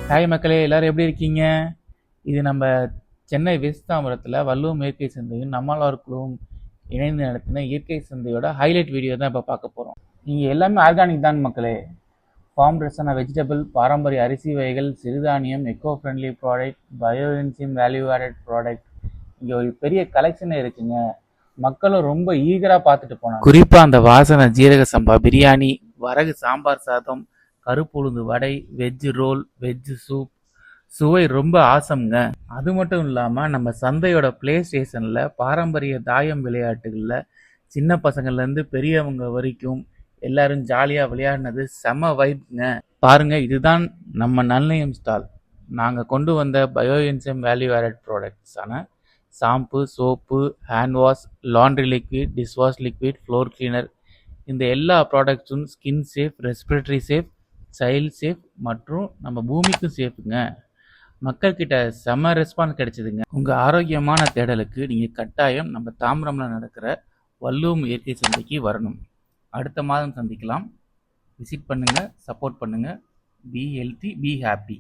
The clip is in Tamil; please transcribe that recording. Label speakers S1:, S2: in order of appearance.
S1: ஹாய் மக்களே, எல்லாரும் எப்படி இருக்கீங்க? இது நம்ம சென்னை வெஸ்ட் தாம்பரத்தில் வள்ளுவம் இயற்கை சந்தையும் நம்மாழ்வார் குழுவும் இணைந்து நடத்தின இயற்கை சந்தையோட ஹைலைட் வீடியோ தான் இப்போ பார்க்க போகிறோம். இங்கே எல்லாமே ஆர்கானிக் தான் மக்களே. ஃபார்ம் ரெசன வெஜிடபிள், பாரம்பரிய அரிசி வகைகள், சிறுதானியம், eco friendly product, bioenzyme value added product, இங்கே ஒரு பெரிய கலெக்ஷனே இருக்குங்க. மக்களும் ரொம்ப ஈகராக பார்த்துட்டு போனாங்க. குறிப்பாக அந்த வாசனை ஜீரக சம்பா பிரியாணி, வரகு சாம்பார் சாதம், கருப்பு உளுந்து வடை, வெஜ் ரோல், வெஜ் சூப், சுவை ரொம்ப ஆசம்ங்க. அது மட்டும் இல்லாமல் நம்ம சந்தையோட பிளே ஸ்டேஷனில் பாரம்பரிய தாயம் விளையாட்டுகளில் சின்ன பசங்கள்லேருந்து பெரியவங்க வரைக்கும் எல்லாரும் ஜாலியாக விளையாடினது செம வைப்ங்க. பாருங்க, இதுதான் நம்ம நல்நியம் ஸ்டால். நாங்கள் கொண்டு வந்த பயோஎன்சைம் வேல்யூ ஆடட் ப்ராடக்ட்ஸான shampoo, soap, hand wash, laundry liquid, dishwash liquid, floor cleaner, இந்த எல்லா ப்ராடக்ட்ஸும் skin safe, respiratory safe, child safe மற்றும் நம்ம பூமிக்கும் சேஃபுங்க. மக்கள்கிட்ட செம ரெஸ்பான்ஸ் கிடைச்சிதுங்க. உங்கள் ஆரோக்கியமான தேடலுக்கு நீங்கள் கட்டாயம் நம்ம தாம்பரம்ல நடக்கிற வள்ளுவம் இயற்கை சந்தைக்கு வரணும். அடுத்த மாதம் சந்திக்கலாம். விசிட் பண்ணுங்கள், சப்போர்ட் பண்ணுங்கள். Be healthy, be happy.